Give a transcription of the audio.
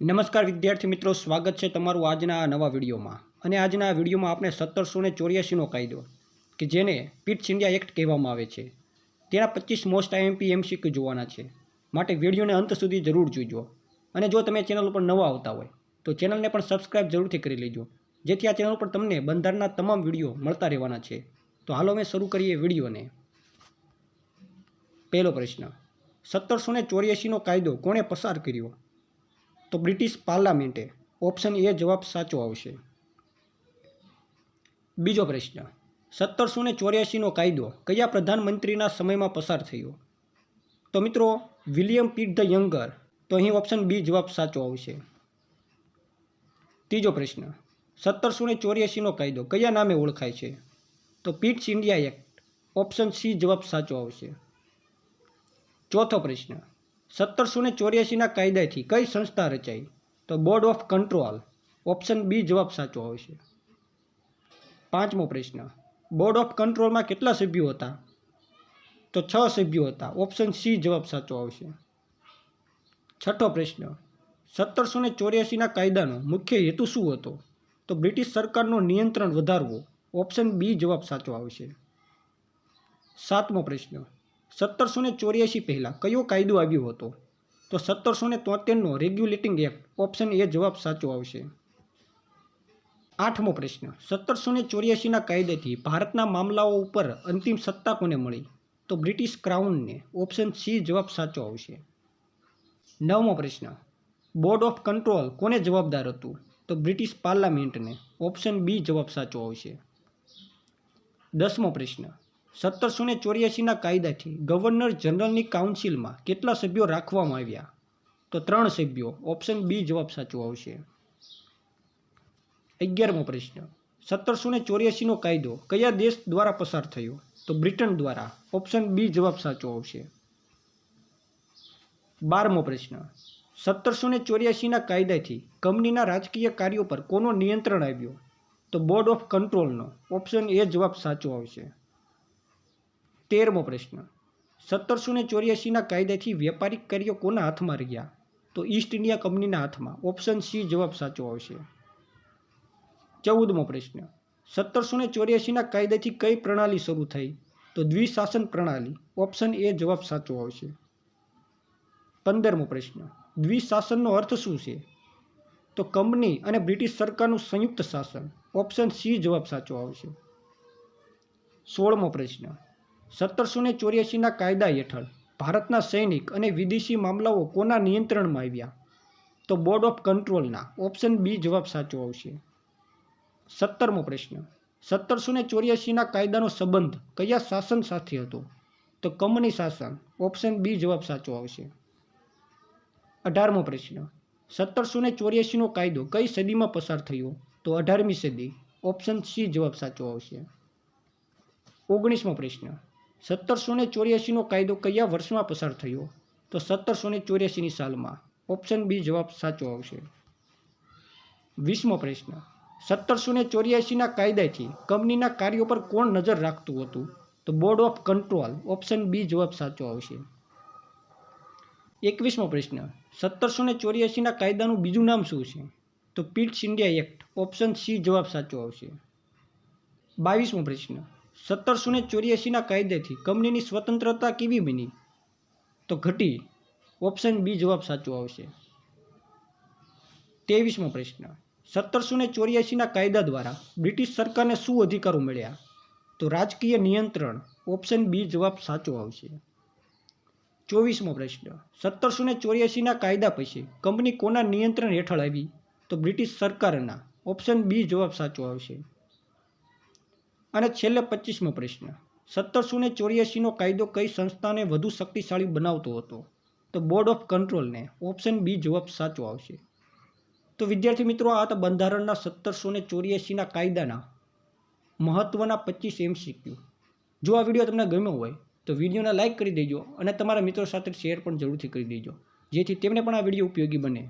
નમસ્કાર વિદ્યાર્થી મિત્રો, સ્વાગત છે તમારું આજના નવા વિડીયોમાં. અને આજના વિડીયોમાં આપણે 1784નો કાયદો કે જેને પિટ્સ ઇન્ડિયા એક્ટ કહેવામાં આવે છે તેના 25 મોસ્ટ આઈએમપી એમસીક્યુ જોવાના છે. માટે વિડીયોને અંત સુધી જરૂર જોઈજો. અને જો તમે ચેનલ ઉપર નવા આવતા હોય તો ચેનલને પણ સબસ્ક્રાઇબ જરૂરથી કરી લેજો, જેથી આ ચેનલ પર તમને બંધારણના તમામ વિડીયો મળતા રહેવાના છે. તો હાલો અમે શરૂ કરીએ વિડીયોને. પહેલો પ્રશ્ન, 1784નો કાયદો કોણે પસાર કર્યો? તો બ્રિટિશ પાર્લામેન્ટે. ઓપ્શન એ જવાબ સાચો આવશે. બીજો પ્રશ્ન, 1784નો કાયદો કયા પ્રધાનમંત્રીના સમયમાં પસાર થયો? તો મિત્રો વિલિયમ પીટ ધ યંગર. તો અહીં ઓપ્શન બી જવાબ સાચો આવશે. ત્રીજો પ્રશ્ન, 1784નો કાયદો કયા નામે ઓળખાય છે? તો Pitt's India act. Option C જવાબ સાચો આવશે. ચોથો પ્રશ્ન, 1784ના કાયદાથી કઈ સંસ્થા રચાઈ? તો board of control. Option B જવાબ સાચો આવશે. પાંચમો પ્રશ્ન, બોર્ડ ઓફ કંટ્રોલમાં કેટલા સભ્યો હતા? તો 6 સભ્યો હતા. ઓપ્શન સી જવાબ સાચો આવશે. છઠ્ઠો પ્રશ્ન, 1784ના કાયદાનો મુખ્ય હેતુ શું હતો? તો બ્રિટિશ સરકારનું નિયંત્રણ વધારવું. ઓપ્શન બી જવાબ સાચો આવશે. સાતમો પ્રશ્ન, 1784 પહેલાં કયો કાયદો આવ્યો હતો? તો 1773નો રેગ્યુલેટિંગ એક્ટ. ઓપ્શન એ જવાબ સાચો આવશે. આઠમો પ્રશ્ન, 1784ના કાયદાથી ભારતના મામલાઓ ઉપર અંતિમ સત્તા કોને મળી? તો બ્રિટિશ ક્રાઉનને. ઓપ્શન સી જવાબ સાચો આવશે. નવમો પ્રશ્ન, બોર્ડ ઓફ કંટ્રોલ કોને જવાબદાર હતું? તો બ્રિટિશ પાર્લામેન્ટને. ઓપ્શન બી જવાબ સાચો આવશે. 10મો પ્રશ્ન, 1784ના કાયદાથી ગવર્નર જનરલની કાઉન્સિલમાં કેટલા સભ્યો રાખવામાં આવ્યા? તો 3 સભ્યો. ઓપ્શન બી જવાબ સાચો આવશે. 11મો પ્રશ્ન, 1784નો કાયદો કયા દેશ દ્વારા પસાર થયો? તો બ્રિટન દ્વારા. ઓપ્શન બી જવાબ સાચો આવશે. 12મો પ્રશ્ન, 1784ના કાયદાથી કંપનીના રાજકીય કાર્યો પર કોનો નિયંત્રણ આવ્યો? તો બોર્ડ ઓફ કંટ્રોલનો. ઓપ્શન એ જવાબ સાચો આવશે. 13મો પ્રશ્ન, 1784ના કાયદાથી વ્યાપારિક કાર્યો કોના હાથમાં રહ્યા? તો ઈસ્ટ ઇન્ડિયા કંપનીના હાથમાં. ઓપ્શન સી જવાબ સાચો આવશે. 14મો પ્રશ્ન, 1784ના કાયદાથી કઈ પ્રણાલી શરૂ થઈ? તો દ્વિશાસન પ્રણાલી. ઓપ્શન એ જવાબ સાચો આવશે. 15મો પ્રશ્ન, દ્વિશાસનનો અર્થ શું છે? તો કંપની અને બ્રિટિશ સરકારનું સંયુક્ત શાસન. ઓપ્શન સી જવાબ સાચો આવશે. 16મો પ્રશ્ન, 1784ના કાયદા હેઠળ ભારતના સૈનિક અને વિદેશી મામલાઓ કોના નિયંત્રણમાં આવ્યા? તો બોર્ડ ઓફ કંટ્રોલના. ઓપ્શન બી જવાબ સાચો આવશે. 17મો પ્રશ્ન, 1784ના કાયદાનો સંબંધ કયા શાસન સાથે હતો? તો કંપની શાસન. ઓપ્શન બી જવાબ સાચો આવશે. 18મો પ્રશ્ન, 1784નો કાયદો કઈ સદીમાં પસાર થયો? તો 18મી સદી. ઓપ્શન સી જવાબ સાચો આવશે. 19મો પ્રશ્ન, 1784નો કાયદો કયા વર્ષમાં પસાર થયો? તો 1784ની સાલમાં. ઓપ્શન બી જવાબ સાચો આવશે. 20મો પ્રશ્ન, 1784ના કાયદાથી કંપનીના કાર્યો પર કોણ નજર રાખતું હતું? તો board of control. Option B જવાબ સાચો આવશે. 21મો પ્રશ્ન, 1784ના કાયદાનું બીજું નામ શું છે? તો Pitt's India act. Option C જવાબ સાચો આવશે. 22મો પ્રશ્ન, 1784ના કાયદાથી કંપનીની સ્વતંત્રતા કેવી બની? તો ઘટી. ઓપ્શન બી જવાબ સાચો આવશે. 23મો પ્રશ્ન, 1784ના કાયદા દ્વારા બ્રિટિશ સરકારને શું અધિકારો મળ્યા? તો રાજકીય નિયંત્રણ. ઓપ્શન બી જવાબ સાચો આવશે. 24મો પ્રશ્ન, 1784ના કાયદા પછી કંપની કોના નિયંત્રણ હેઠળ આવી? તો બ્રિટિશ સરકારના. ઓપ્શન બી જવાબ સાચો આવશે. અને છેલ્લે 25મો પ્રશ્ન, 1784નો કાયદો કઈ સંસ્થાને વધુ શક્તિશાળી બનાવતો હતો? તો બોર્ડ ઓફ કંટ્રોલને. ઓપ્શન બી જવાબ સાચો આવશે. તો વિદ્યાર્થી મિત્રો, આ હતા બંધારણના 1784ના કાયદાના મહત્ત્વના 25 એમસીક્યુ. જો આ વિડીયો તમને ગમ્યો હોય તો વિડીયોને લાઇક કરી દેજો અને તમારા મિત્રો સાથે શેર પણ જરૂરથી કરી દેજો, જેથી તેમને પણ આ વિડીયો ઉપયોગી બને.